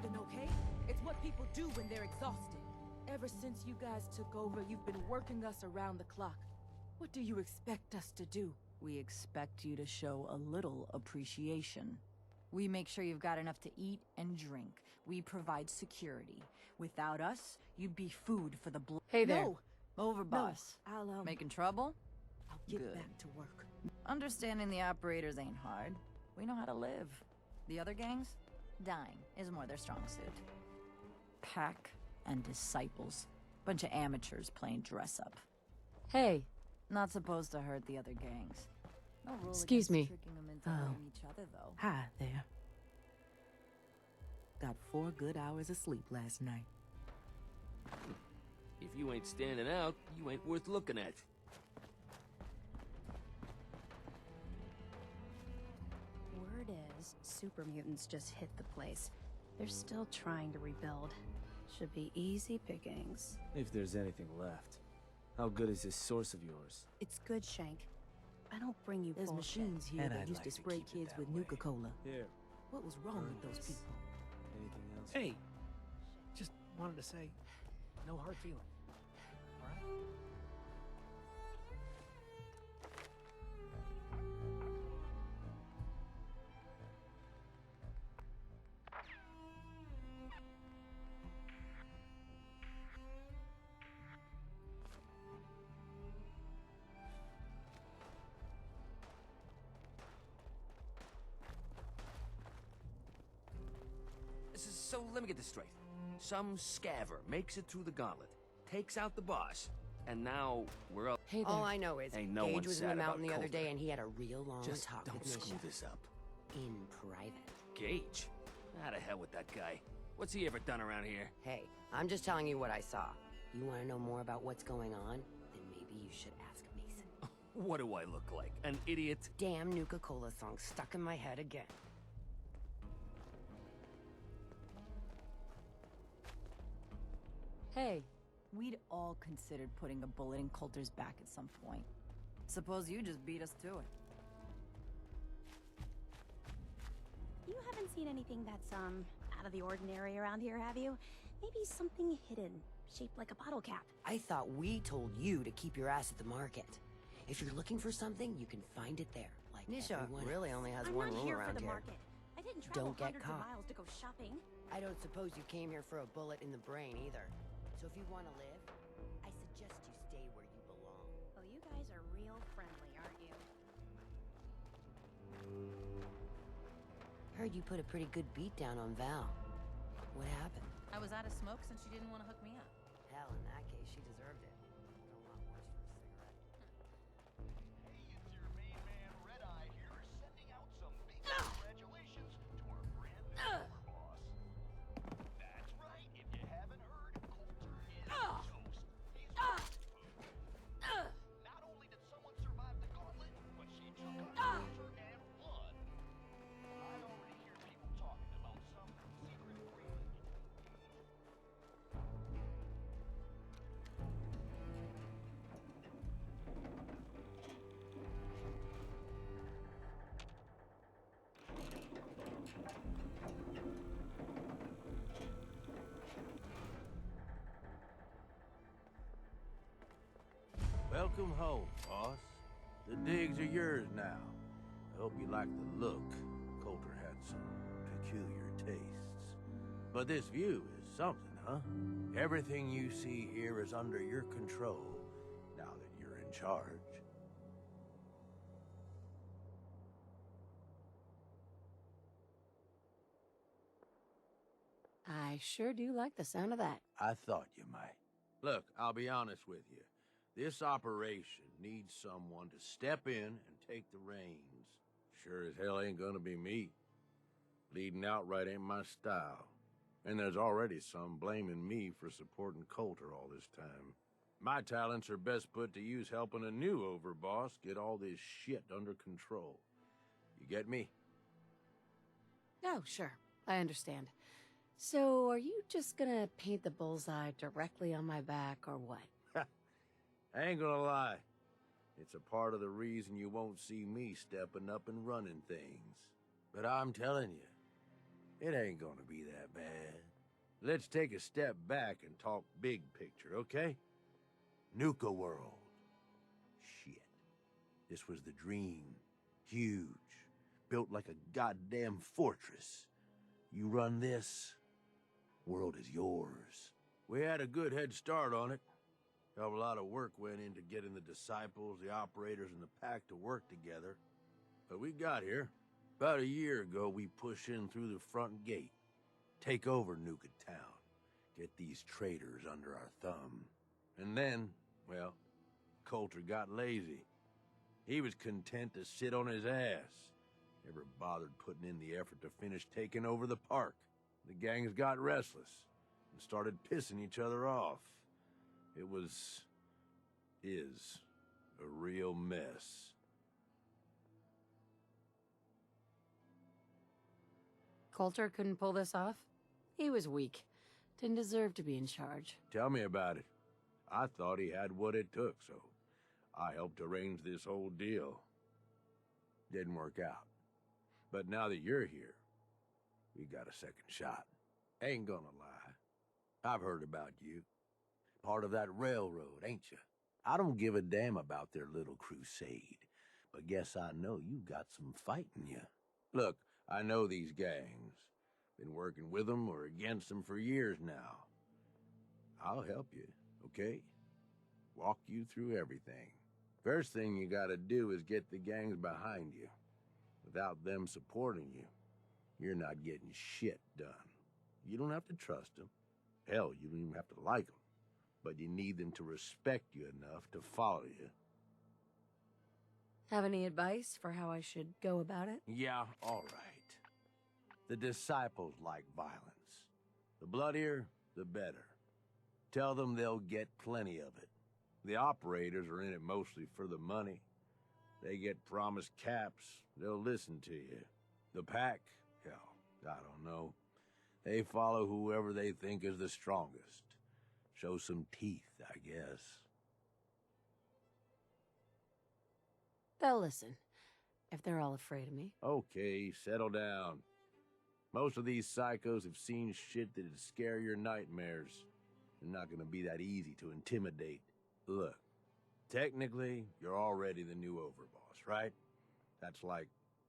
sleeping, okay? It's what people do when they're exhausted. Ever since you guys took over, you've been working us around the clock. What do you expect us to do? We expect you to show a little appreciation. We make sure you've got enough to eat and drink. We provide security. Without us, you'd be food for the Hey there. No! Over, boss. I'll, Making trouble? I'll get Good. back to work. Understanding the operators ain't hard. We know how to live. The other gangs? Dying is more their strong suit. Pack and disciples. Bunch of amateurs playing dress-up. Hey. Not supposed to hurt the other gangs. No rule Excuse against me. tricking them into hurting each other, though. Hi there. Got 4 good hours of sleep last night. If you ain't standing out, you ain't worth looking at. Word is, super mutants just hit the place. They're still trying to rebuild. Should be easy pickings. If there's anything left. How good is this source of yours? It's good, Shank. I don't bring you There's bullshit. machines here And that I'd used like to to spray keep it kids that with way. Nuka-Cola. Here. What was wrong with those Burn this. people? Anything else? Hey, just wanted to say, no hard feeling. All right? So let me get this straight. Some scaver makes it through the gauntlet, takes out the boss, and now we're up. Hey there. All I know is Ain't no one Gage was in the sad about mountain the other Coulter. day and he had a real long Just talk don't with screw Misha. this up. In private. Gage? How the hell with that guy? What's he ever done around here? Hey, I'm just telling you what I saw. You want to know more about what's going on? Then maybe you should ask Mason. What do I look like? An idiot? Damn Nuka-Cola song stuck in my head again. Hey, we'd all considered putting a bullet in Coulter's back at some point. Suppose you just beat us to it. You haven't seen anything that's, out of the ordinary around here, have you? Maybe something hidden, shaped like a bottle cap. I thought we told you to keep your ass at the market. If you're looking for something, you can find it there. Like Nisha everyone really only has I'm one not room here around for the here. market. I didn't travel Don't get hundreds caught. of miles to go shopping. I don't suppose you came here for a bullet in the brain either. So if you want to live, I suggest you stay where you belong. Oh, you guys are real friendly, aren't you? Heard you put a pretty good beat down on Val. What happened? I was out of smoke since she didn't want to hook me up. Hell, in that case, she deserved it. But a lot worse for a cigarette. Hey, it's your main man Red Eye here, sending out some big congratulations to our brand new overboss. That's right, if you haven't heard, Coulter is toast. He's not only did someone survive the gauntlet, but she took on Coulter and won. I already hear people talking about some secret agreement. Welcome home, boss. The digs are yours now. I hope you like the look. Coulter had some peculiar tastes. But this view is something, huh? Everything you see here is under your control, now that you're in charge. I sure do like the sound of that. I thought you might. Look, I'll be honest with you. This operation needs someone to step in and take the reins. Sure as hell ain't gonna be me. Leading outright ain't my style. And there's already some blaming me for supporting Coulter all this time. My talents are best put to use helping a new overboss get all this shit under control. You get me? Oh, sure. I understand. So, are you just gonna paint the bullseye directly on my back, or what? I ain't gonna lie. It's a part of the reason you won't see me stepping up and running things. But I'm telling you, It ain't gonna be that bad. Let's take a step back and talk big picture, okay? Nuka World. Shit. This was the dream. Huge. Built like a goddamn fortress. You run this, world is yours. We had a good head start on it. Hell of a lot of work went into getting the disciples, the operators, and the pack to work together. But we got here. About a year ago, we push in through the front gate. Take over Nuka Town. Get these traitors under our thumb. And then, well, Coulter got lazy. He was content to sit on his ass. Never bothered putting in the effort to finish taking over the park. The gangs got restless and started pissing each other off. It is a real mess. Coulter couldn't pull this off? He was weak. Didn't deserve to be in charge. Tell me about it. I thought he had what it took, so I helped arrange this whole deal. Didn't work out. But now that you're here, we got a second shot. Ain't gonna lie. I've heard about you. Part of that railroad, ain't you? I don't give a damn about their little crusade, but guess I know you got some fight in you. Look, I know these gangs. Been working with them or against them for years now. I'll help you, okay? Walk you through everything. First thing you gotta do is get the gangs behind you. Without them supporting you, you're not getting shit done. You don't have to trust them. Hell, you don't even have to like them. But you need them to respect you enough to follow you. Have any advice for how I should go about it? Yeah, all right. The disciples like violence. The bloodier, the better. Tell them they'll get plenty of it. The operators are in it mostly for the money. They get promised caps, they'll listen to you. The pack, hell, I don't know. They follow whoever they think is the strongest. Show some teeth, I guess. They'll listen, if they're all afraid of me. Okay, settle down. Most of these psychos have seen shit that'd scare your nightmares. They're not gonna be that easy to intimidate. Look, technically, you're already the new overboss, right? That's like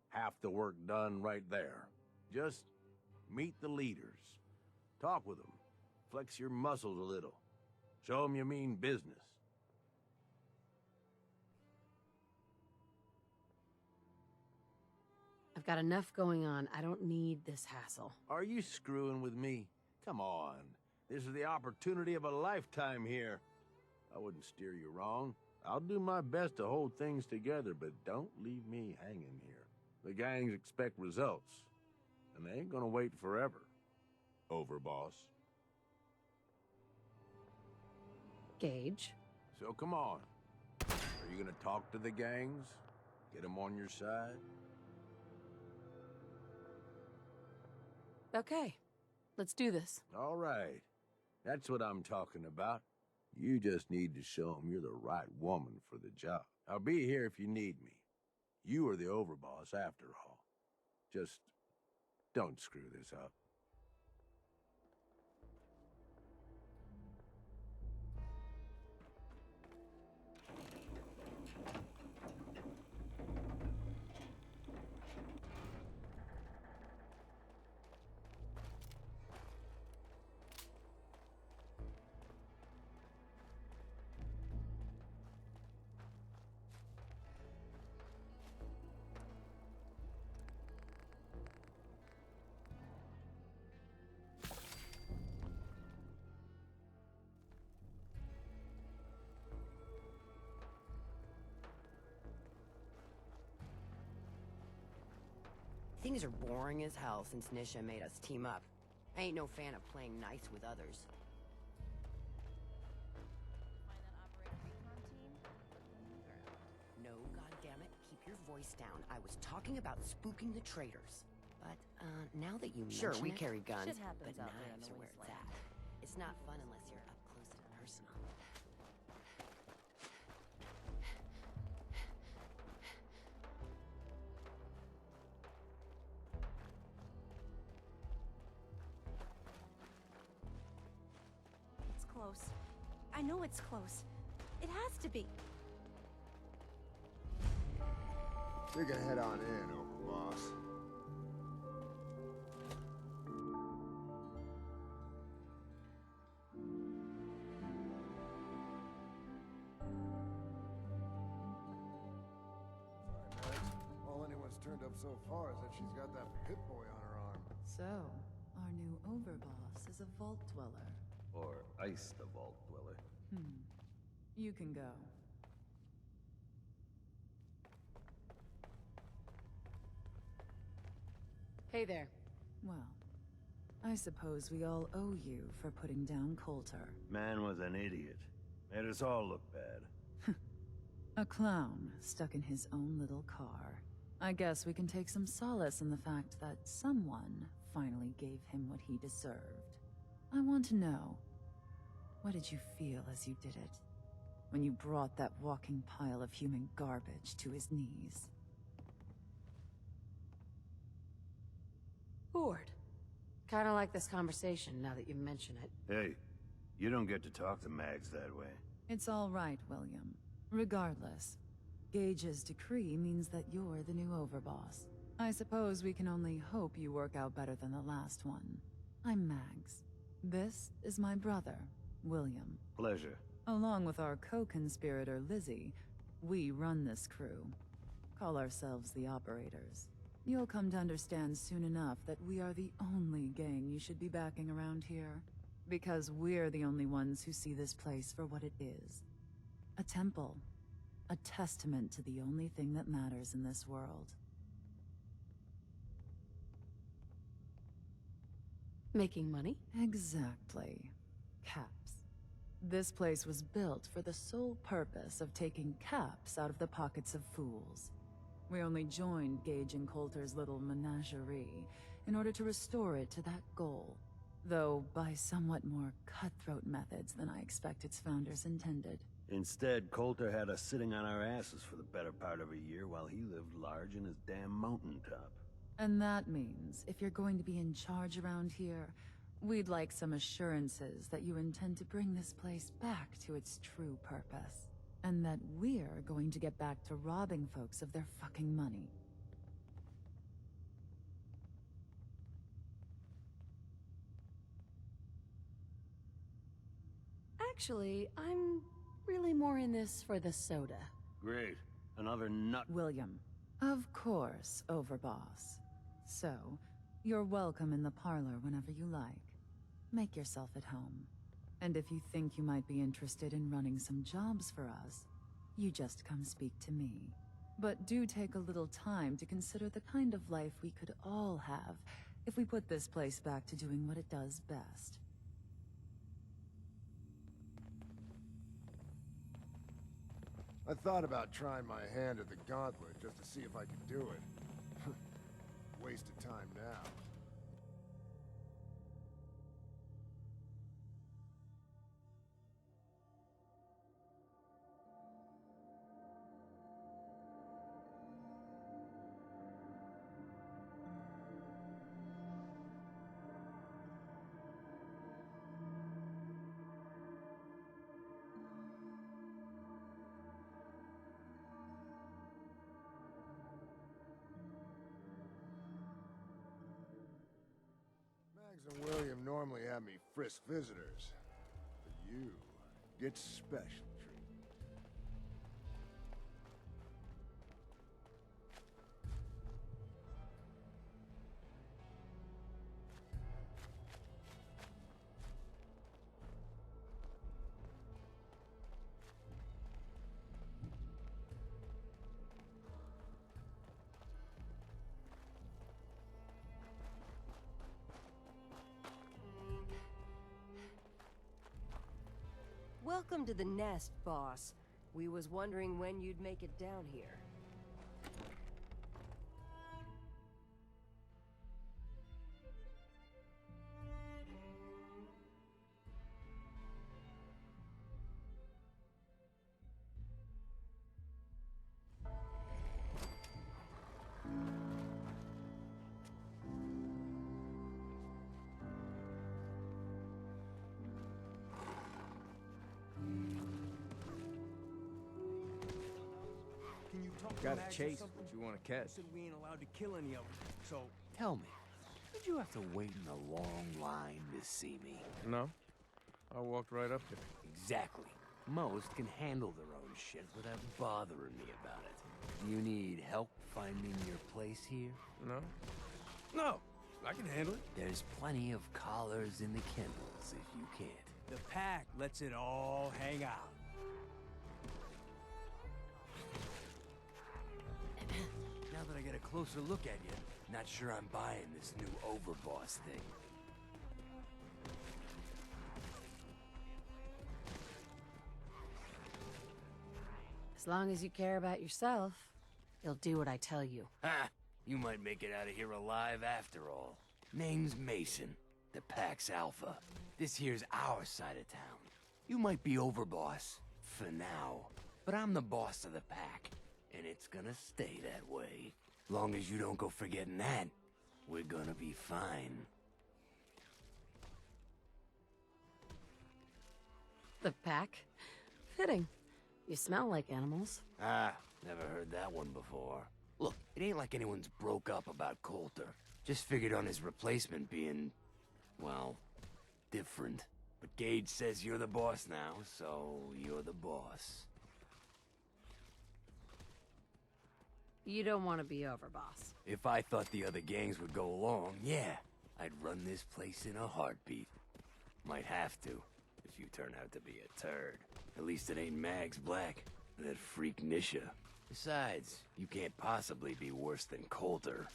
half the work done right there. Just meet the leaders. Talk with them. Flex your muscles a little. Show them you mean business. I've got enough going on. I don't need this hassle. Are you screwing with me? Come on. This is the opportunity of a lifetime here. I wouldn't steer you wrong. I'll do my best to hold things together, but don't leave me hanging here. The gangs expect results, and they ain't gonna wait forever. Overboss. Gage. So come on. Are you gonna talk to the gangs? Get them on your side? Okay, let's do this. All right. That's what I'm talking about. You just need to show them you're the right woman for the job. I'll be here if you need me. You are the overboss after all. Just don't screw this up. Things are boring as hell since Nisha made us team up. I ain't no fan of playing nice with others. No, goddammit, keep your voice down. I was talking about spooking the traitors. But, now that you mention Sure, we it, carry guns, shit happens but out there in knives the are where it's wasteland. It's not fun unless you're up close and personal. close. I know it's close. It has to be. We can head on in, Overboss. Sorry, Max. All anyone's turned up so far is that she's got that Pip-Boy on her arm. So, our new overboss is a vault dweller. Or Ice the Vault Dweller. You can go. Hey there. Well, I suppose we all owe you for putting down Coulter. Man was an idiot. Made us all look bad. A clown stuck in his own little car. I guess we can take some solace in the fact that someone finally gave him what he deserved. I want to know, what did you feel as you did it? When you brought that walking pile of human garbage to his knees? Bored. Kinda like this conversation now that you mention it. Hey, you don't get to talk to Mags that way. It's all right, William. Regardless, Gage's decree means that you're the new overboss. I suppose we can only hope you work out better than the last one. I'm Mags. This is my brother, William. Pleasure. Along with our co-conspirator, Lizzie, we run this crew. Call ourselves the Operators. You'll come to understand soon enough that we are the only gang you should be backing around here. Because we're the only ones who see this place for what it is. A temple. A testament to the only thing that matters in this world. Making money? Exactly. Caps. This place was built for the sole purpose of taking caps out of the pockets of fools. We only joined Gage and Coulter's little menagerie in order to restore it to that goal, though by somewhat more cutthroat methods than I expect its founders intended. Instead, Coulter had us sitting on our asses for the better part of a year while he lived large in his damn mountaintop. And that means, if you're going to be in charge around here, we'd like some assurances that you intend to bring this place back to its true purpose. And that we're going to get back to robbing folks of their fucking money. Actually, I'm really more in this for the soda. Great. Another nut. William. Of course, Overboss. So, you're welcome in the parlor whenever you like. Make yourself at home. And if you think you might be interested in running some jobs for us, you just come speak to me. But do take a little time to consider the kind of life we could all have if we put this place back to doing what it does best. I thought about trying my hand at the gauntlet just to see if I could do it. Waste of time now. Mags and William normally have me frisk visitors, but you get special treatment. Welcome to the nest, boss. We was wondering when you'd make it down here. Gotta chase what you want to catch. Said we ain't allowed to kill any of them. So Tell me, did you have to wait in a long line to see me? No, I walked right up there. Exactly. Most can handle their own shit without bothering me about it. Do you need help finding your place here? No? No, I can handle it. There's plenty of collars in the kennels if you can't. the pack lets it all hang out. Now that I get a closer look at you, not sure I'm buying this new overboss thing. As long as you care about yourself, you'll do what I tell you. Ha! You might make it out of here alive after all. Name's Mason, the Pack's Alpha. This here's our side of town. You might be overboss, for now, but I'm the boss of the Pack, and it's gonna stay that way. Long as you don't go forgetting that, we're gonna be fine. The pack? Fitting. You smell like animals. Ah, never heard that one before. Look, it ain't like anyone's broke up about Coulter. Just figured on his replacement being, well, different. But Gage says you're the boss now, so you're the boss. You don't want to be overboss. If I thought the other gangs would go along, yeah, I'd run this place in a heartbeat. Might have to, if you turn out to be a turd. At least it ain't Mags Black, that freak Nisha. Besides, you can't possibly be worse than Coulter.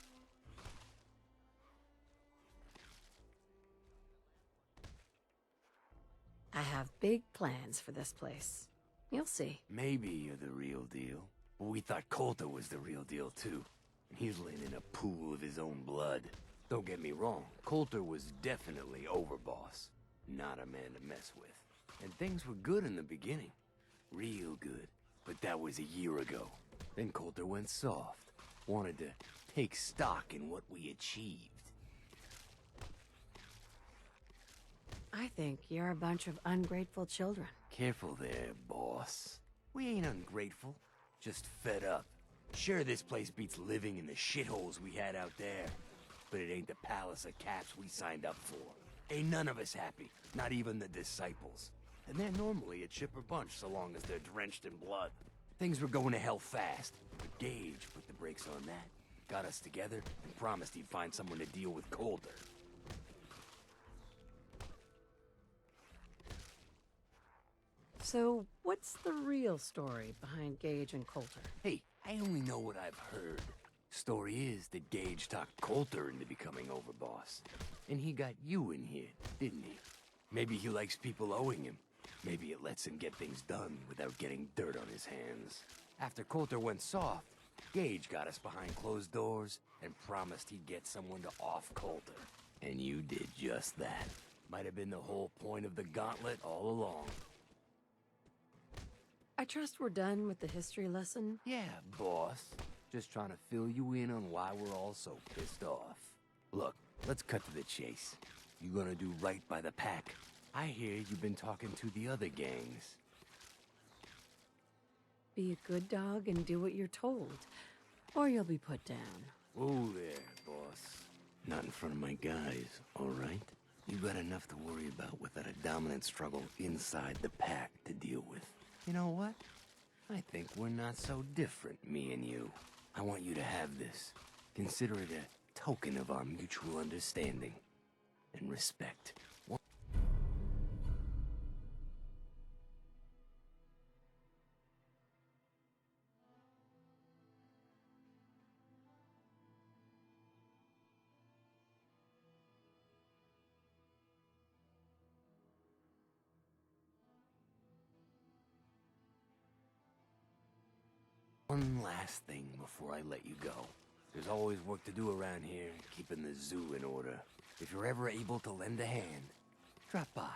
I have big plans for this place. You'll see. Maybe you're the real deal. But we thought Coulter was the real deal, too. And he's laying in a pool of his own blood. Don't get me wrong, Coulter was definitely overboss. Not a man to mess with. And things were good in the beginning. Real good. But that was a year ago. Then Coulter went soft. Wanted to take stock in what we achieved. I think you're a bunch of ungrateful children. Careful there, boss. We ain't ungrateful. Just fed up. Sure, this place beats living in the shitholes we had out there. But it ain't the palace of caps we signed up for. Ain't none of us happy. Not even the disciples. And they're normally a chipper bunch so long as they're drenched in blood. Things were going to hell fast, but Gage put the brakes on that. Got us together and promised he'd find someone to deal with Coulter. So, what's the real story behind Gage and Coulter? Hey, I only know what I've heard. Story is that Gage talked Coulter into becoming overboss. And he got you in here, didn't he? Maybe he likes people owing him. Maybe it lets him get things done without getting dirt on his hands. After Coulter went soft, Gage got us behind closed doors and promised he'd get someone to off Coulter. And you did just that. Might have been the whole point of the gauntlet all along. I trust we're done with the history lesson. Yeah, boss. Just trying to fill you in on why we're all so pissed off. Look, let's cut to the chase. You gonna do right by the Pack? I hear you've been talking to the other gangs. Be a good dog and do what you're told, or you'll be put down. Whoa there, boss. Not in front of my guys, all right? You got enough to worry about without a dominant struggle inside the Pack to deal with. You know what? I think we're not so different, me and you. I want you to have this. Consider it a token of our mutual understanding and respect. One last thing before I let you go. There's always work to do around here, keeping the zoo in order. If you're ever able to lend a hand, drop by.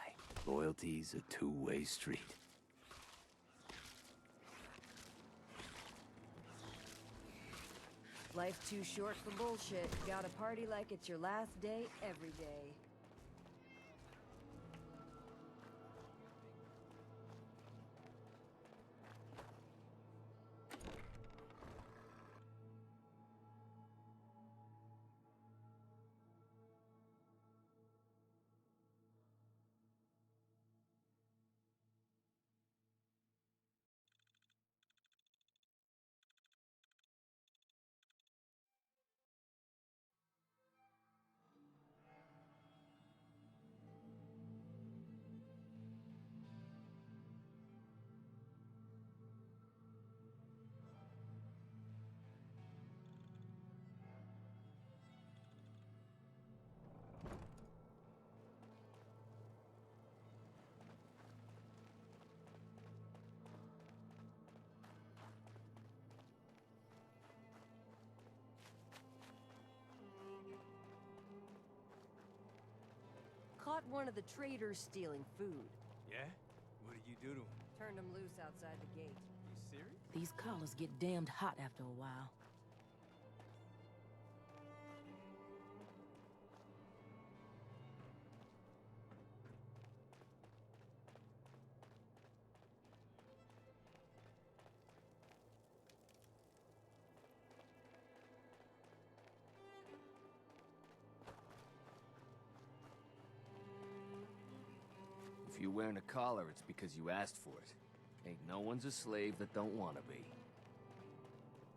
Loyalty's a two-way street. Life's too short for bullshit. Gotta party like it's your last day every day. caught one of the traders stealing food. Yeah? What did you do to him? Turned him loose outside the gate. You serious? These collars get damned hot after a while. If you're wearing a collar, it's because you asked for it. Ain't no one's a slave that don't want to be.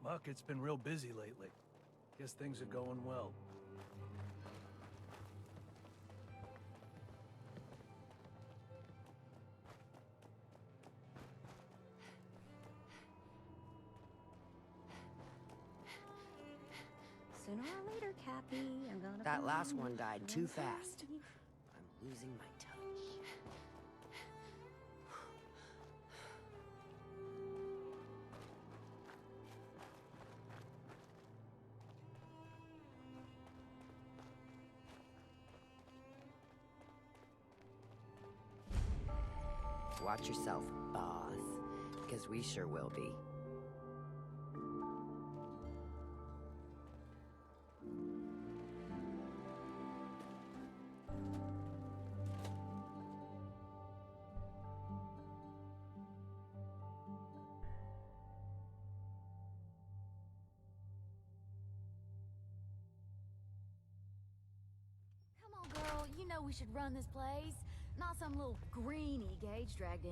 Buck, it's been real busy lately. Guess things are going well. Sooner or later, Cappy, I'm gonna. That last find one you. died too fast. I'm losing my touch. Watch yourself, boss, because we sure will be. Come on, girl. You know we should run this place. Not some little greenie Gage dragged in.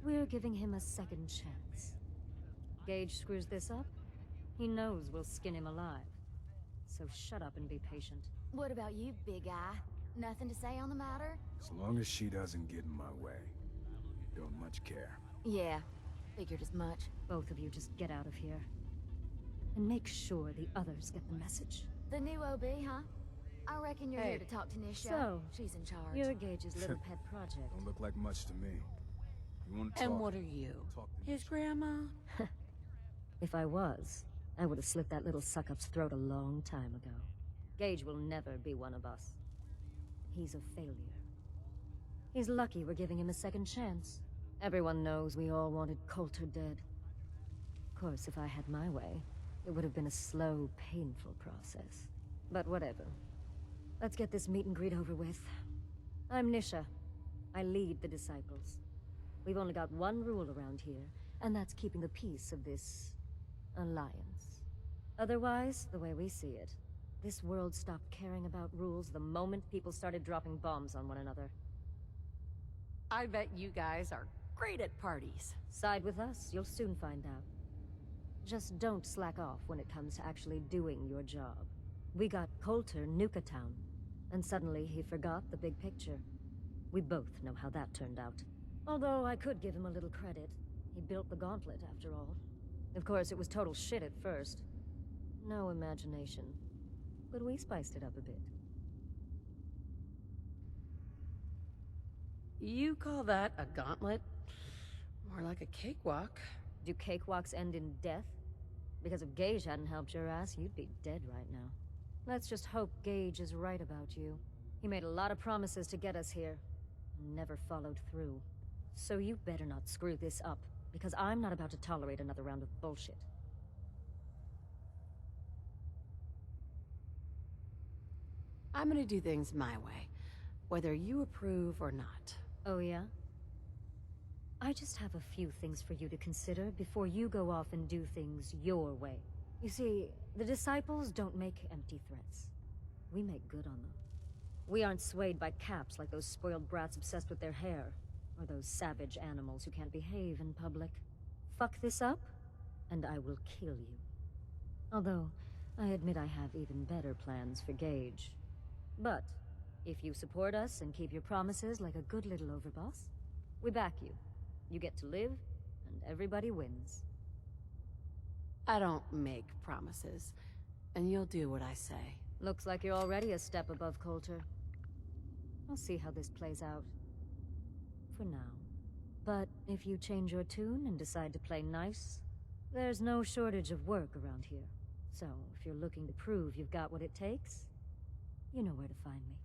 We're giving him a second chance. Gage screws this up, he knows we'll skin him alive. So shut up and be patient. What about you, big guy? Nothing to say on the matter? So long as she doesn't get in my way. Don't much care. Yeah, figured as much. Both of you just get out of here. And make sure the others get the message. The new OB, huh? I reckon you're here to talk to Nisha. So, she's in charge. you're Gage's little pet project. Don't look like much to me. You want to talk? And what are you? Talk to His grandma? If I was, I would have slit that little suck-up's throat a long time ago. Gage will never be one of us. He's a failure. He's lucky we're giving him a second chance. Everyone knows we all wanted Coulter dead. Of course, if I had my way, it would have been a slow, painful process. But whatever. Let's get this meet and greet over with. I'm Nisha. I lead the Disciples. We've only got one rule around here, and that's keeping the peace of this alliance. Otherwise, the way we see it, this world stopped caring about rules the moment people started dropping bombs on one another. I bet you guys are great at parties. Side with us, you'll soon find out. Just don't slack off when it comes to actually doing your job. We got Coulter Nuka-Town, and suddenly he forgot the big picture. We both know how that turned out. Although I could give him a little credit. He built the gauntlet, after all. Of course, it was total shit at first. No imagination. But we spiced it up a bit. You call that a gauntlet? More like a cakewalk. Do cakewalks end in death? Because if Gage hadn't helped your ass, you'd be dead right now. Let's just hope Gage is right about you. He made a lot of promises to get us here, and never followed through. So you better not screw this up, because I'm not about to tolerate another round of bullshit. I'm gonna do things my way, whether you approve or not. Oh yeah? I just have a few things for you to consider before you go off and do things your way. You see, the Disciples don't make empty threats. We make good on them. We aren't swayed by caps like those spoiled brats obsessed with their hair, or those savage animals who can't behave in public. Fuck this up, and I will kill you. Although, I admit I have even better plans for Gage. But, if you support us and keep your promises like a good little overboss, we back you. You get to live, and everybody wins. I don't make promises, and you'll do what I say. Looks like you're already a step above Coulter. I'll see how this plays out. For now. But if you change your tune and decide to play nice, there's no shortage of work around here. So, if you're looking to prove you've got what it takes, you know where to find me.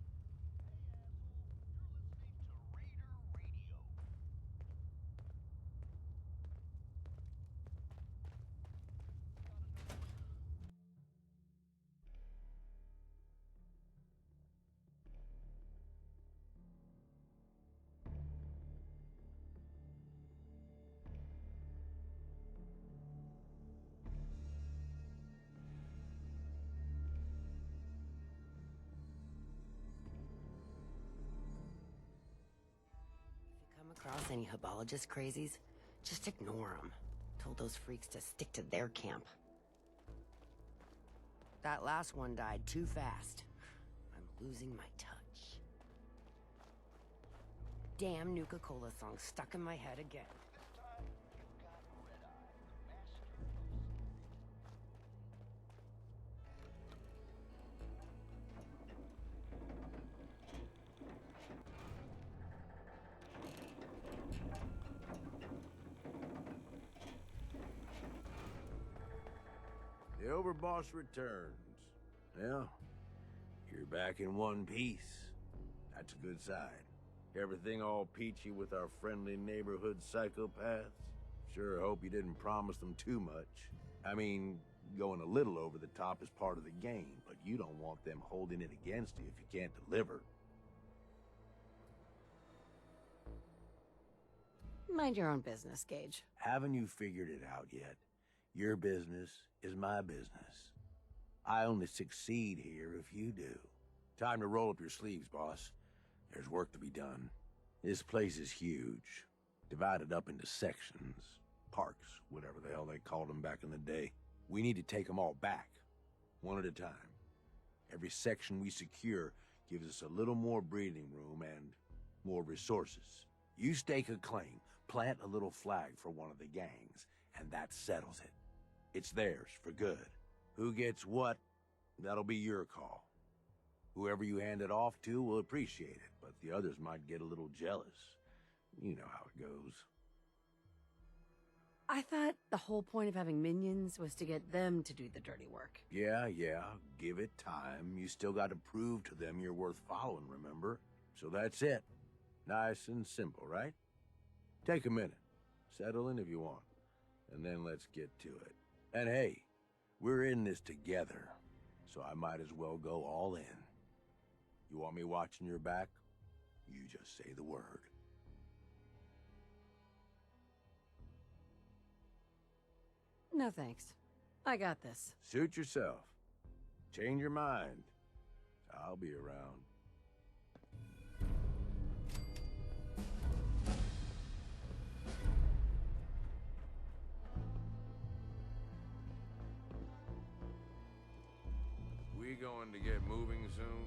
across any Hebologist crazies, just ignore them. Told those freaks to stick to their camp. That last one died too fast. I'm losing my touch. Damn Nuka-Cola song stuck in my head again. The Overboss returns. Yeah, you're back in one piece. That's a good sign. Everything all peachy with our friendly neighborhood psychopaths? Sure hope you didn't promise them too much. I mean, going a little over the top is part of the game, but you don't want them holding it against you if you can't deliver. Mind your own business, Gage. Haven't you figured it out yet? Your business is my business. I only succeed here if you do. Time to roll up your sleeves, boss. There's work to be done. This place is huge. Divided up into sections. Parks, whatever the hell they called them back in the day. We need to take them all back. One at a time. Every section we secure gives us a little more breathing room and more resources. You stake a claim, plant a little flag for one of the gangs, and that settles it. It's theirs for good. Who gets what, that'll be your call. Whoever you hand it off to will appreciate it, but the others might get a little jealous. You know how it goes. I thought the whole point of having minions was to get them to do the dirty work. Yeah, give it time. You still got to prove to them you're worth following, remember? So that's it. Nice and simple, right? Take a minute. Settle in if you want. And then let's get to it. And hey, we're in this together, so I might as well go all in. You want me watching your back? You just say the word. No thanks. I got this. Suit yourself. Change your mind. I'll be around. We going to get moving soon?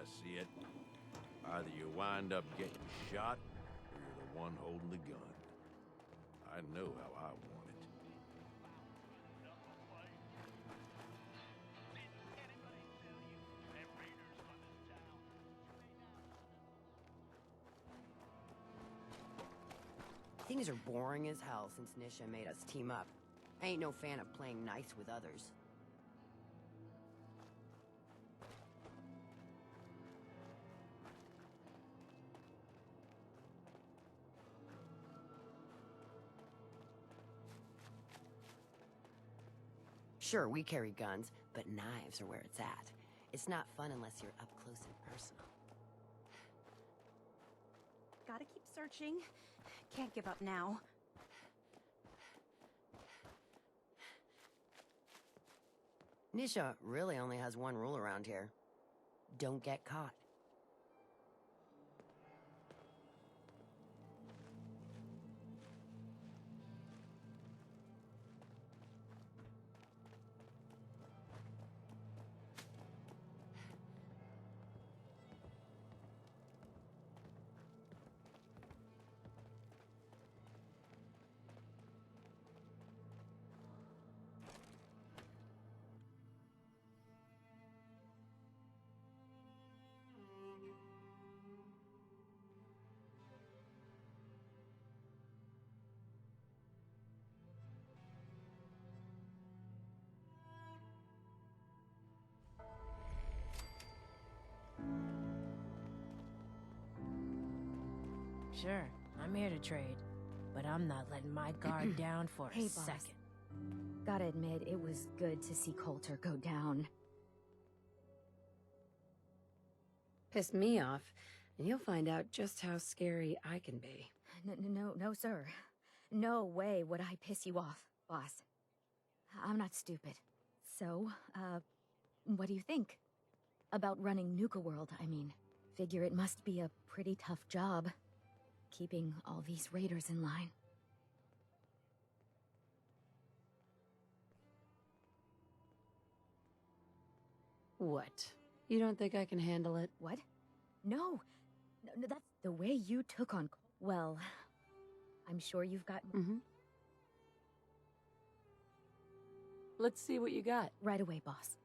see it. Either you wind up getting shot, or you're the one holding the gun. I know how I want it. Things are boring as hell since Nisha made us team up. I ain't no fan of playing nice with others. Sure, we carry guns, but knives are where it's at. It's not fun unless you're up close and personal. Gotta keep searching. Can't give up now. Nisha really only has one rule around here. Don't get caught. Sure, I'm here to trade, but I'm not letting my guard down for Hey, a boss. second. Gotta admit, it was good to see Coulter go down. Pissed me off, and you'll find out just how scary I can be. No, sir. No way would I piss you off, boss. I'm not stupid. So, what do you think? About running Nuka World, I mean. Figure it must be a pretty tough job, keeping all these raiders in line. What? You don't think I can handle it? What? No, that's the way you took on... Well, I'm sure you've got... Mm-hmm. Let's see what you got. Right away, boss.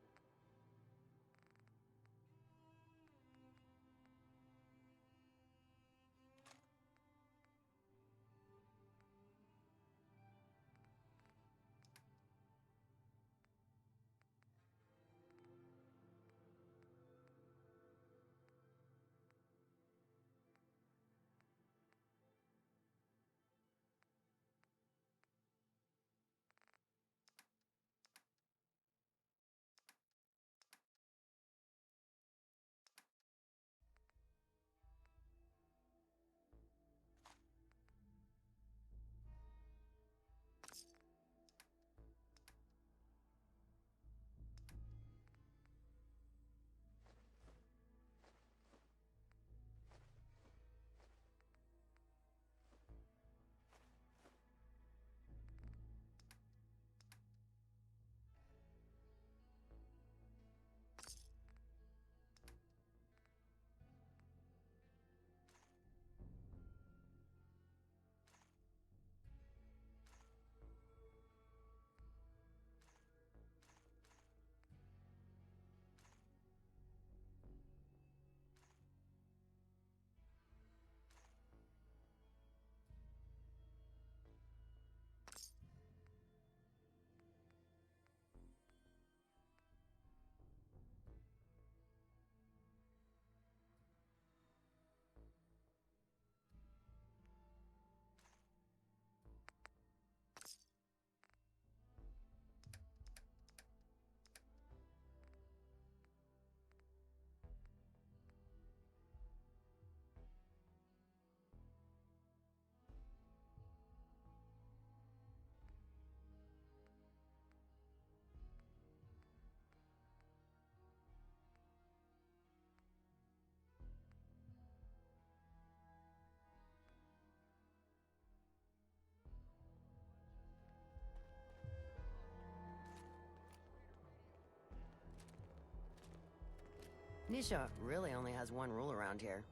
Nisha really only has one rule around here.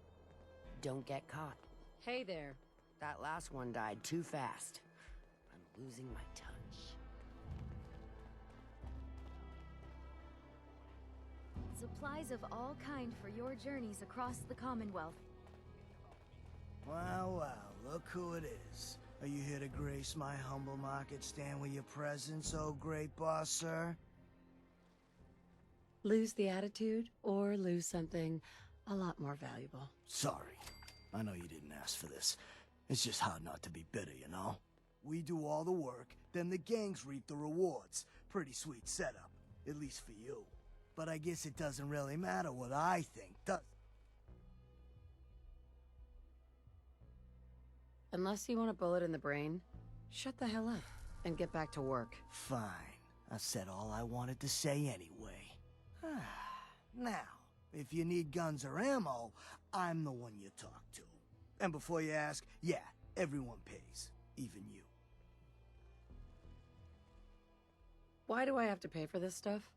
Don't get caught. Hey there. That last one died too fast. I'm losing my touch. Supplies of all kind for your journeys across the Commonwealth. Well, well, look who it is. Are you here to grace my humble market stand with your presence, oh great boss, sir? Lose the attitude or lose something a lot more valuable. Sorry. I know you didn't ask for this. It's just hard not to be bitter, you know? We do all the work, then the gangs reap the rewards. Pretty sweet setup, at least for you. But I guess it doesn't really matter what I think, does it? Unless you want a bullet in the brain, shut the hell up and get back to work. Fine. I said all I wanted to say anyway. Now, if you need guns or ammo, I'm the one you talk to. And before you ask, yeah, everyone pays. Even you. Why do I have to pay for this stuff?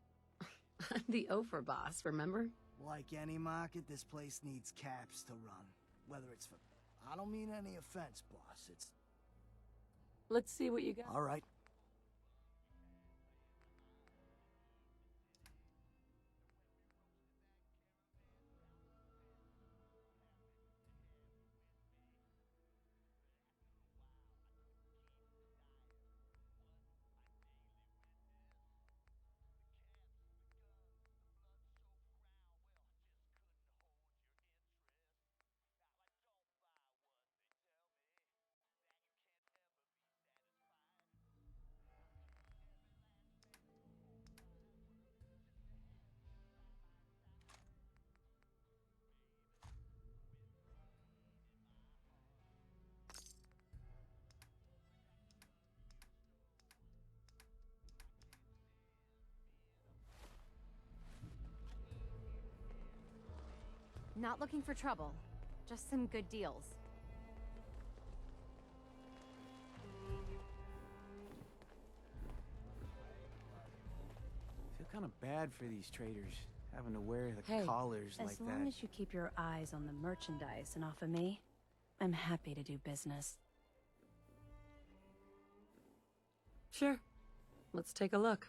I'm the Ophir boss, remember? Like any market, this place needs caps to run. Whether it's for... I don't mean any offense, boss. It's... Let's see what you got. All right. Not looking for trouble, just some good deals. I feel kind of bad for these traders, having to wear the Hey, collars like that. As long as you keep your eyes on the merchandise and off of me, I'm happy to do business. Sure. Let's take a look.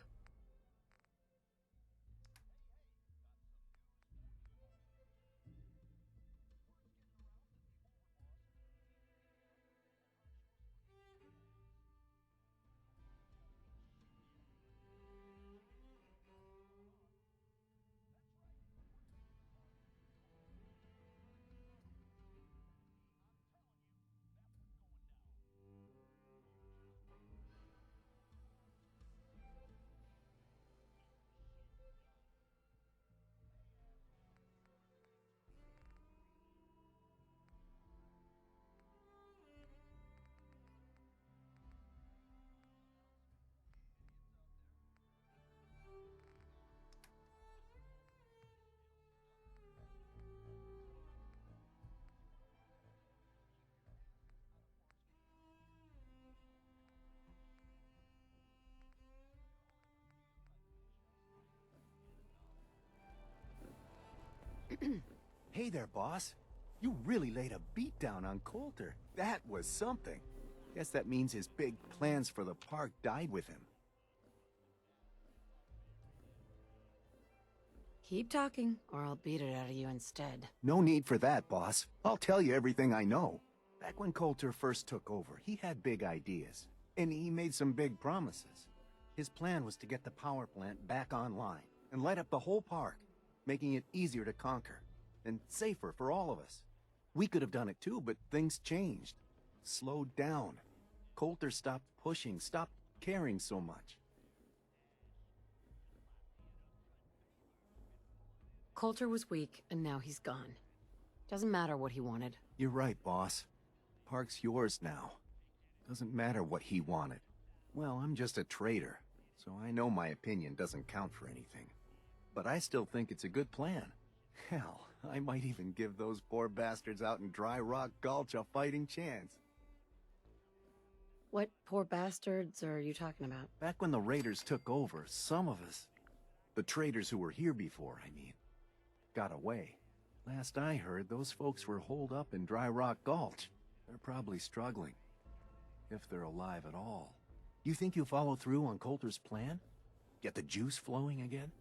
Hey there, boss. You really laid a beat down on Coulter. That was something. Guess that means his big plans for the park died with him. Keep talking, or I'll beat it out of you instead. No need for that, boss. I'll tell you everything I know. Back when Coulter first took over, he had big ideas. And he made some big promises. His plan was to get the power plant back online and light up the whole park, making it easier to conquer and safer for all of us. We could have done it too, but things changed. Slowed down. Coulter stopped pushing, stopped caring so much. Coulter was weak, and now he's gone. Doesn't matter what he wanted. You're right, boss. Park's yours now. Doesn't matter what he wanted. Well, I'm just a trader, so I know my opinion doesn't count for anything. But I still think it's a good plan. Hell, I might even give those poor bastards out in Dry Rock Gulch a fighting chance. What poor bastards are you talking about? Back when the raiders took over, some of us, the traders who were here before, I mean, got away. Last I heard, those folks were holed up in Dry Rock Gulch. They're probably struggling. If they're alive at all. You think you'll follow through on Coulter's plan? Get the juice flowing again?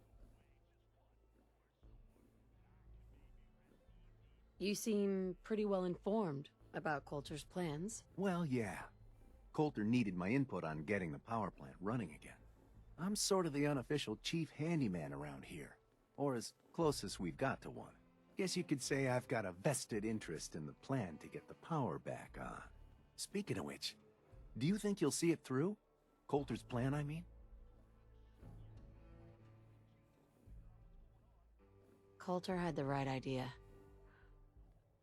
You seem pretty well informed about Coulter's plans. Well, yeah. Coulter needed my input on getting the power plant running again. I'm sort of the unofficial chief handyman around here. Or as close as we've got to one. Guess you could say I've got a vested interest in the plan to get the power back on. Speaking of which, do you think you'll see it through? Coulter's plan, I mean? Coulter had the right idea.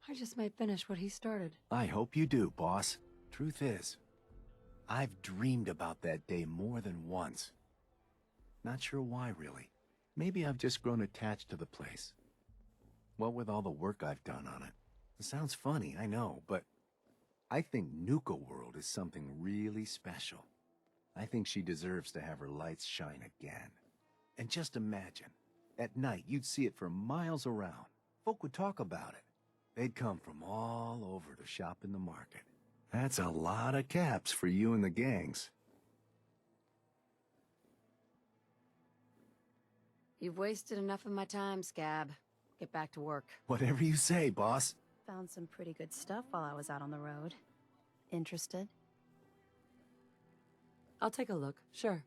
I just might finish what he started. I hope you do, boss. Truth is, I've dreamed about that day more than once. Not sure why, really. Maybe I've just grown attached to the place. What with all the work I've done on it. It sounds funny, I know, but I think Nuka World is something really special. I think she deserves to have her lights shine again. And just imagine, at night you'd see it for miles around. Folk would talk about it. They'd come from all over to shop in the market. That's a lot of caps for you and the gangs. You've wasted enough of my time, Scab. Get back to work. Whatever you say, boss. Found some pretty good stuff while I was out on the road. Interested? I'll take a look, sure.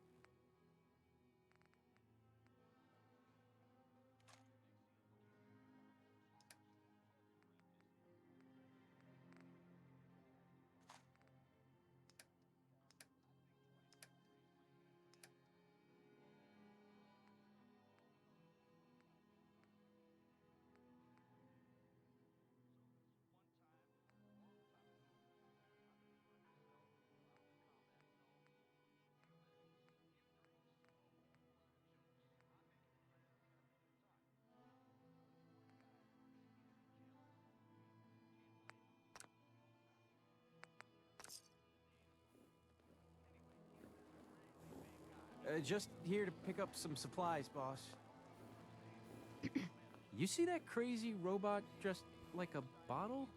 Just here to pick up some supplies, boss. You see that crazy robot dressed like a bottle?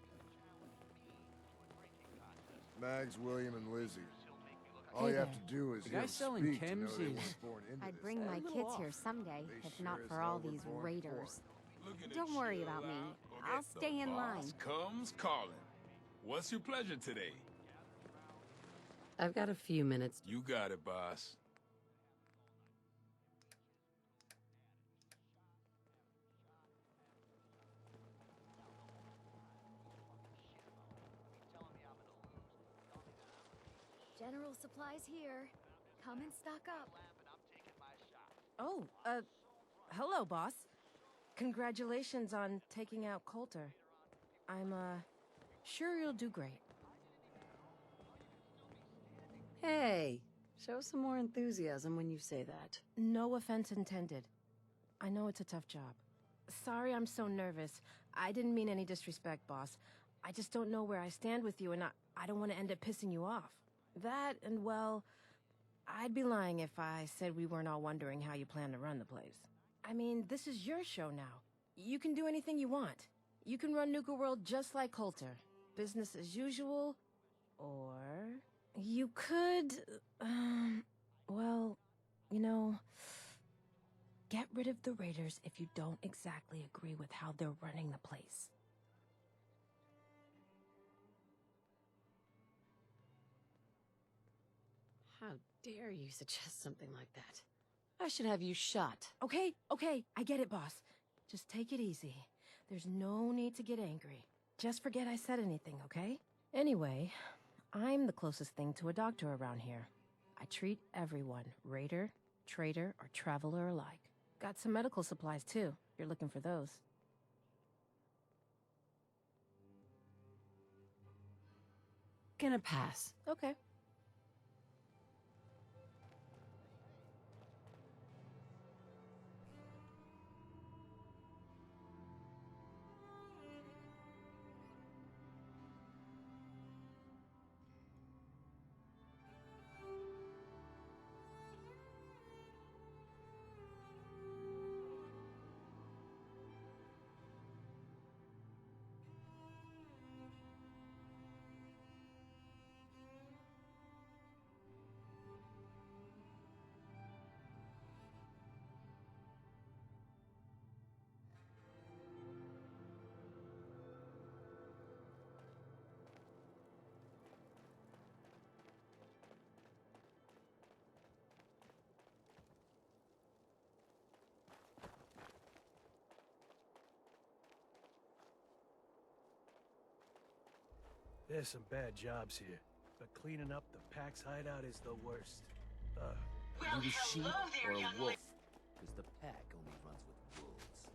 Mags, William, and Lizzie. All Hey you have there. to do is The hear guy them selling speak to know chems they is- weren't born into I'd this. bring my little kids off. here someday, They if sure not as for hell all were these born raiders. Looking to Don't worry chill about me. out, or I'll get the stay in boss line. Comes calling. What's your pleasure today? I've got a few minutes. You got it, boss. General supplies here. Come and stock up. Oh, hello, boss. Congratulations on taking out Coulter. I'm, sure you'll do great. Hey, show some more enthusiasm when you say that. No offense intended. I know it's a tough job. Sorry I'm so nervous. I didn't mean any disrespect, boss. I just don't know where I stand with you, and I don't want to end up pissing you off. That, and well, I'd be lying if I said we weren't all wondering how you plan to run the place. I mean, this is your show now. You can do anything you want. You can run Nuka World just like Coulter. Business as usual, or you could, well, you know, get rid of the Raiders if you don't exactly agree with how they're running the place. How dare you suggest something like that? I should have you shot. Okay, I get it, boss. Just take it easy. There's no need to get angry. Just forget I said anything, okay? Anyway, I'm the closest thing to a doctor around here. I treat everyone, raider, trader, or traveler alike. Got some medical supplies, too, if you're looking for those. Gonna pass. Okay. There's some bad jobs here, but cleaning up the Pack's hideout is the worst. Are you a sheep or a wolf? Because the pack only runs with wolves.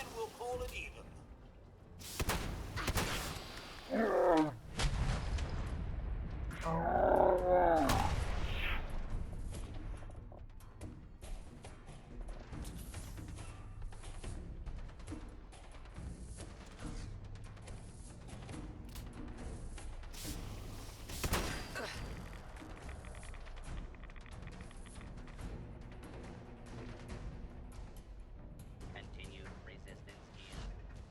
and we'll call it even. Continued resistance in.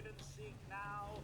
and seek now.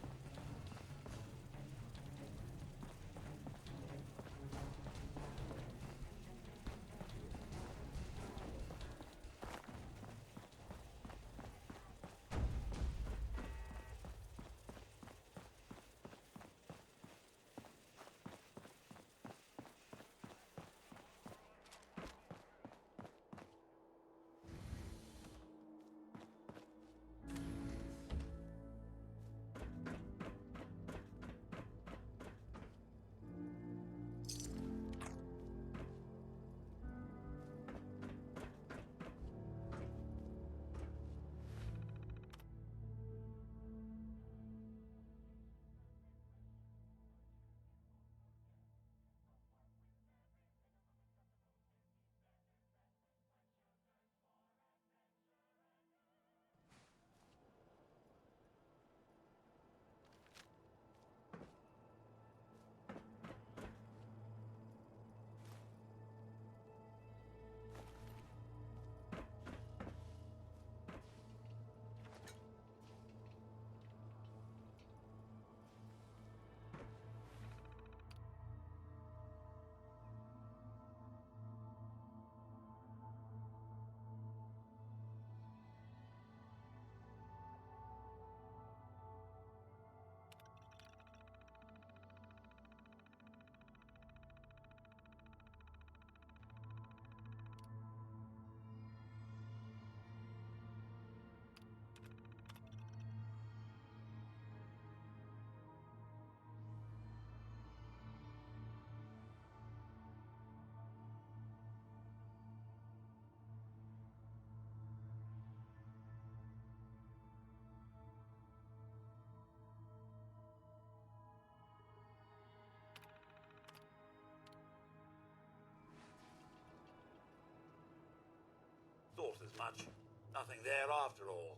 Thought as much. Nothing there after all.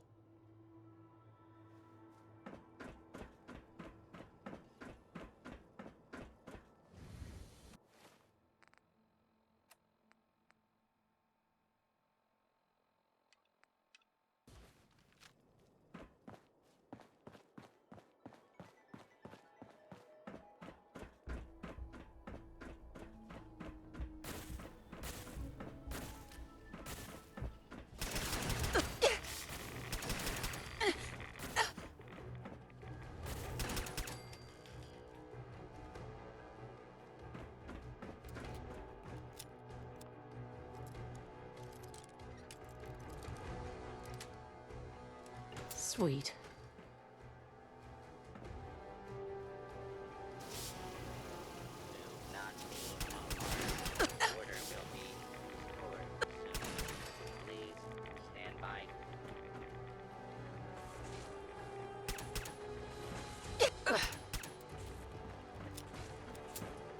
Sweet.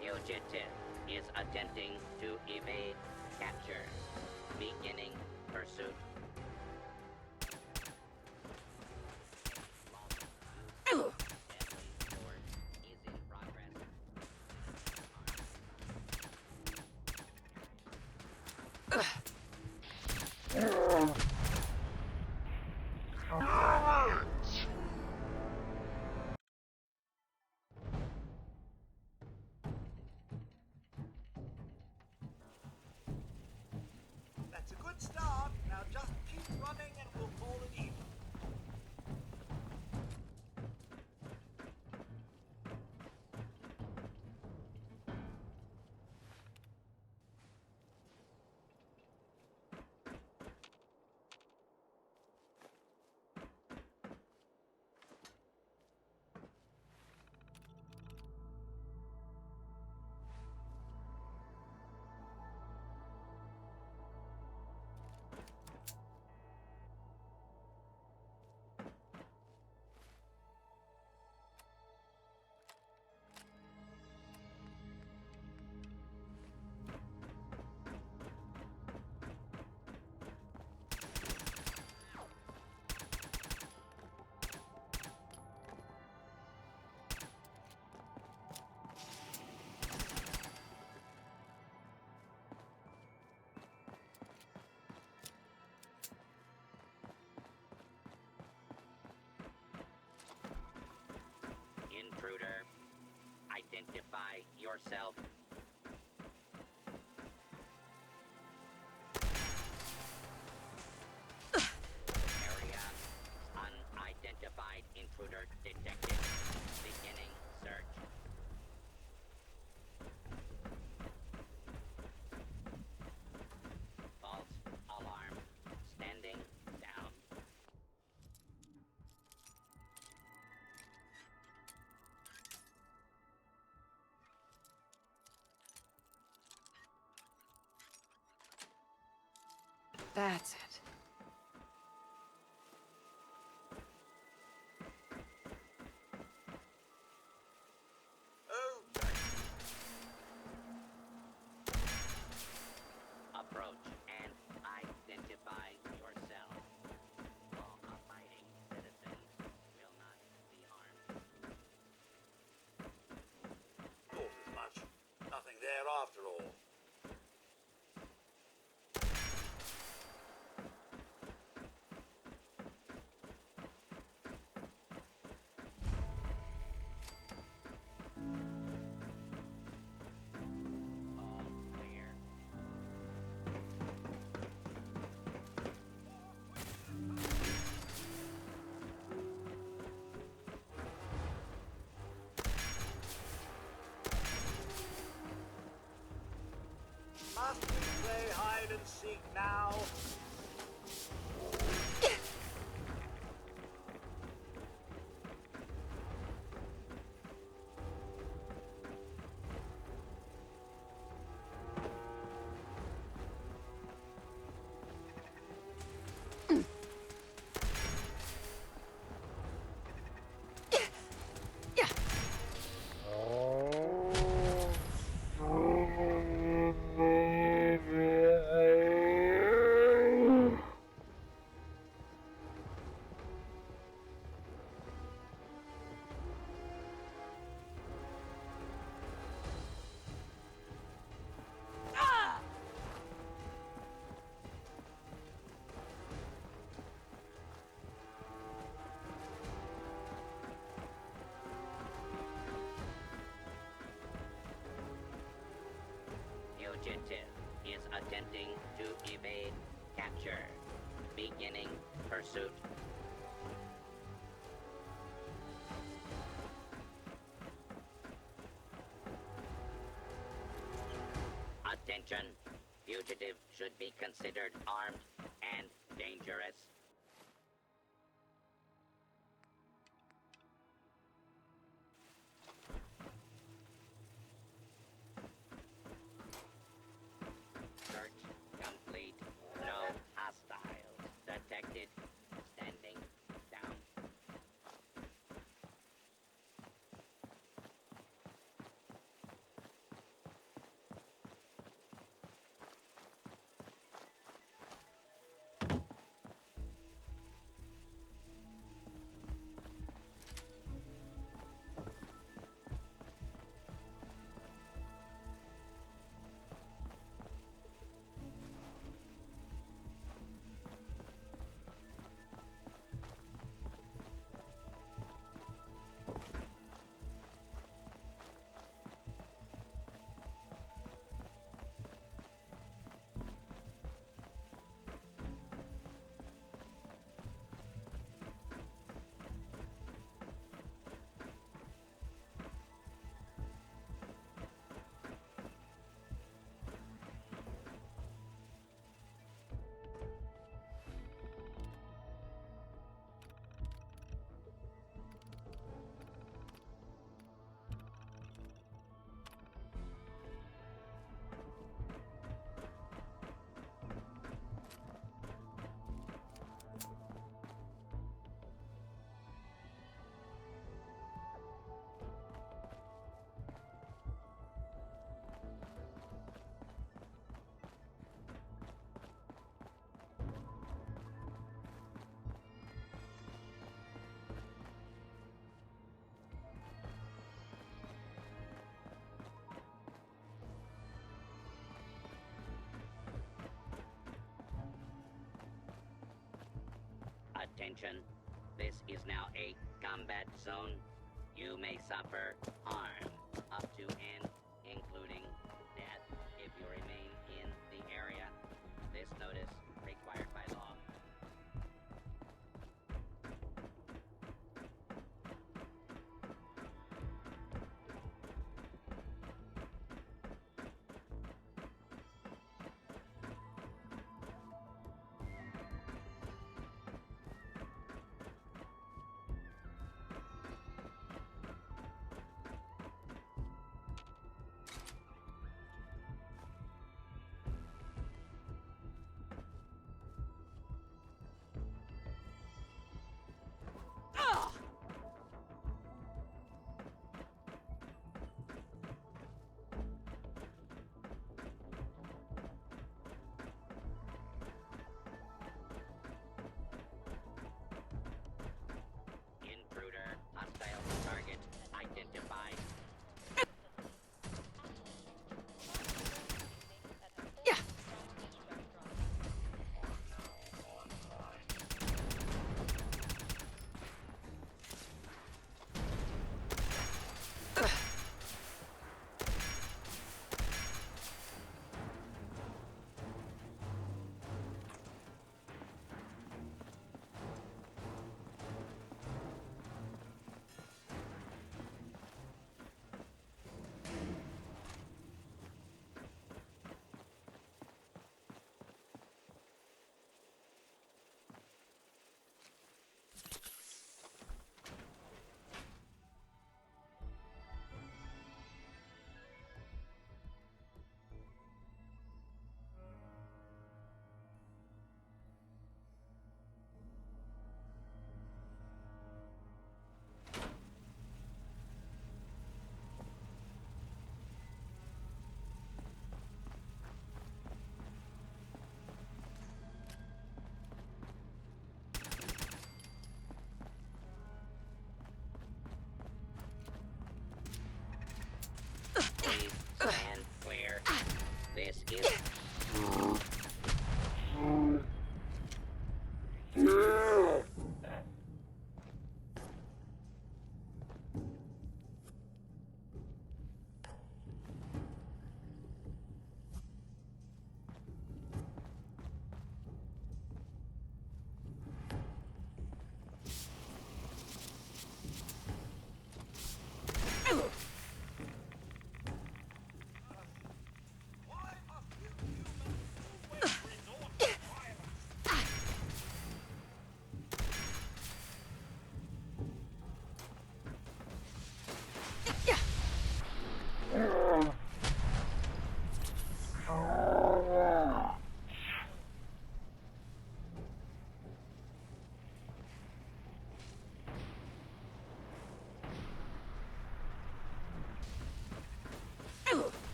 Fugitive is attempting to evade capture. Beginning pursuit. That's a good start. Now just keep running and we'll call it even. yourself. Area. Unidentified intruder detected. Beginning search. False alarm. Standing down. That's it. Approach and identify yourself. Law-abiding citizens will not be harmed. Thought as much. Nothing there after all. Must we play hide and seek now? Fugitive is attempting to evade capture. Beginning pursuit. Attention. Fugitive should be considered armed and dangerous. Search complete. No hostiles detected. Standing down. Attention. This is now a combat zone. You may suffer harm up to an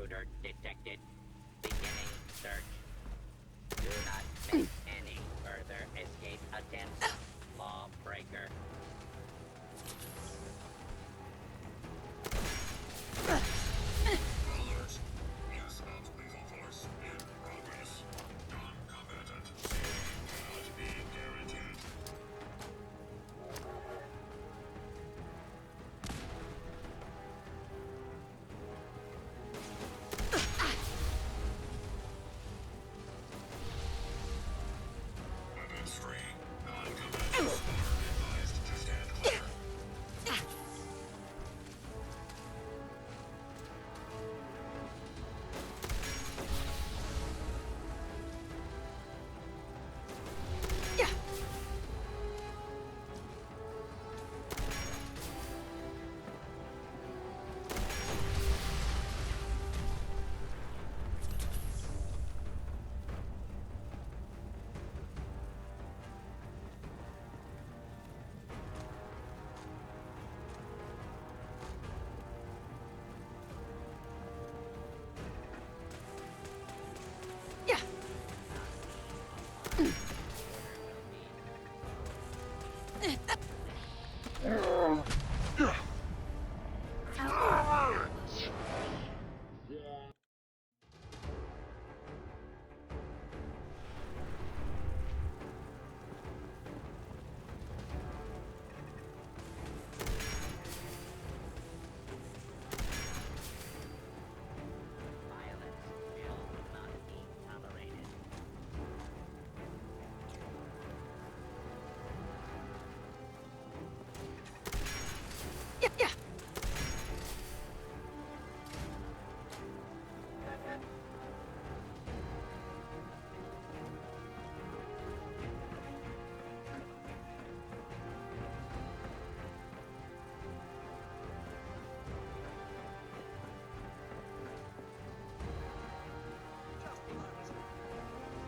intruder detected. Beginning search. Do not make any further escape attempts, lawbreaker. Alert. Incident lethal force in progress. Non-combatant. Not being guaranteed. Weapons free. Non-combatants are advised to stand clear.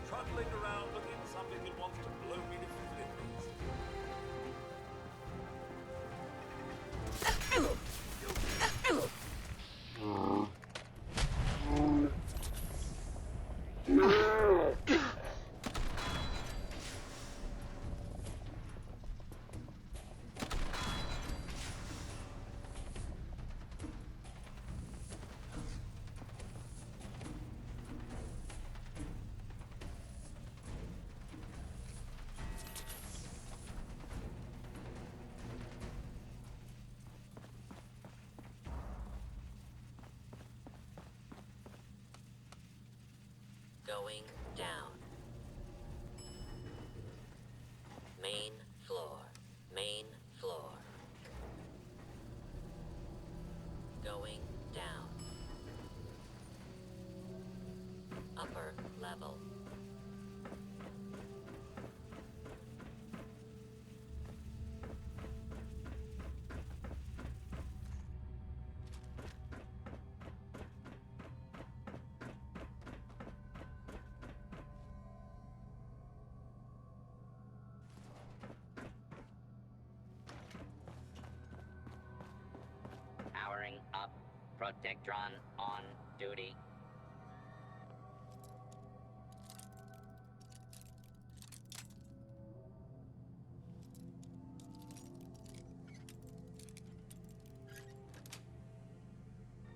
Trundling around looking for somebody that wants to blow me to flinders. Going down. Main floor. Main floor. Going down. Upper level. Powering up. Protectron on duty.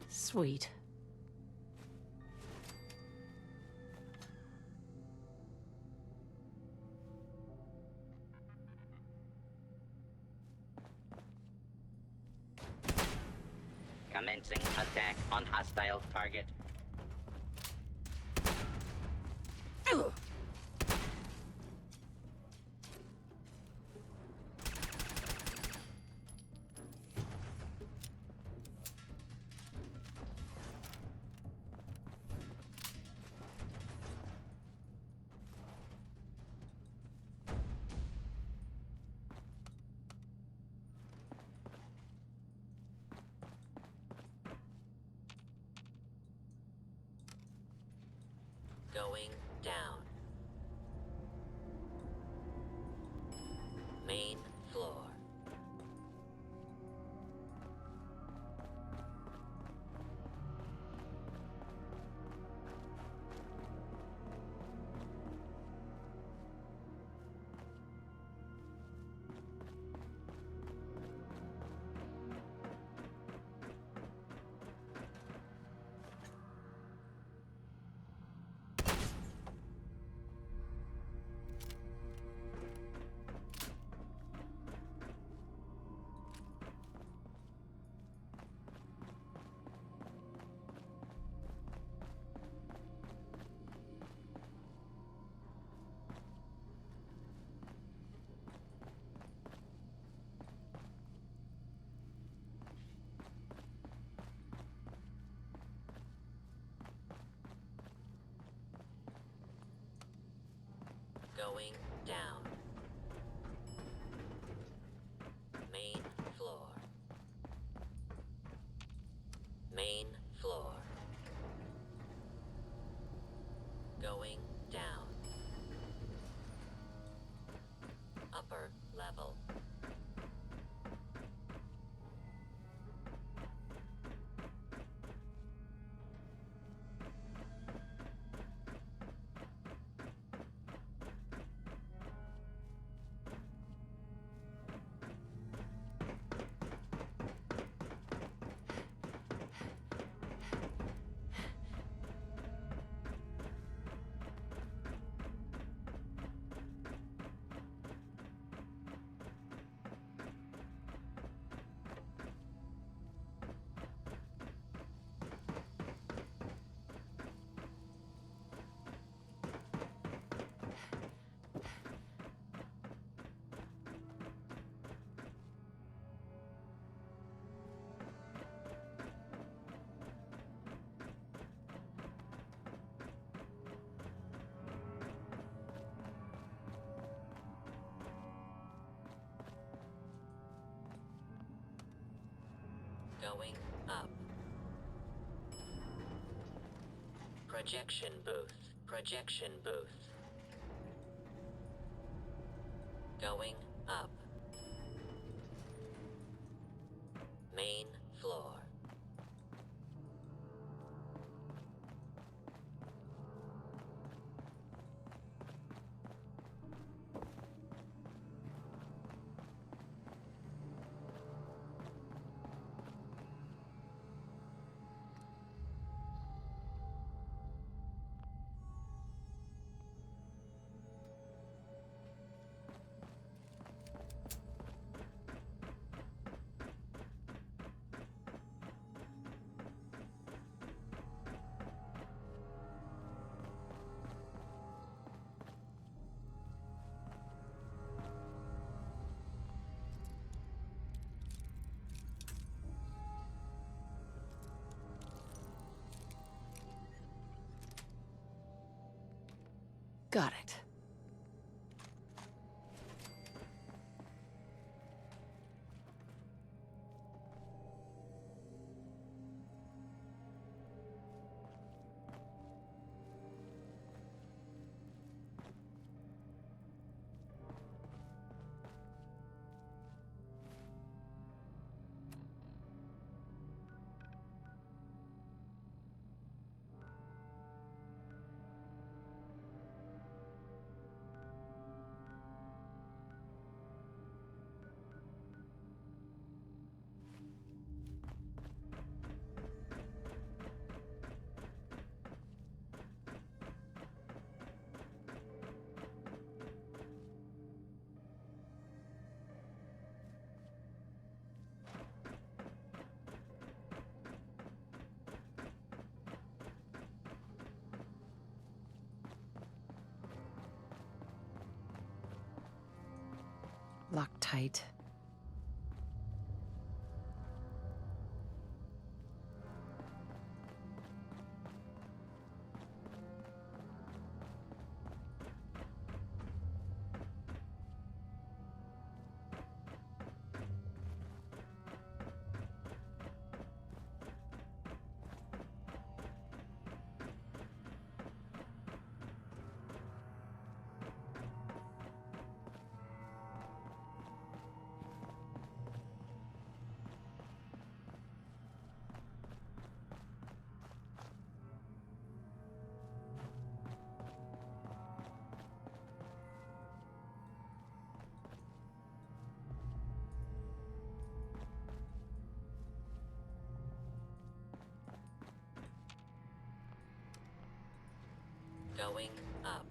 Sweet. Commencing attack on hostile target. Going down. Main floor. Going down. Main floor. Main floor. Going down. Upper level. Going up. Projection booth. Projection booth. Going up. Main floor. Got it. Locked tight. Going up.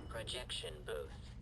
Projection booth.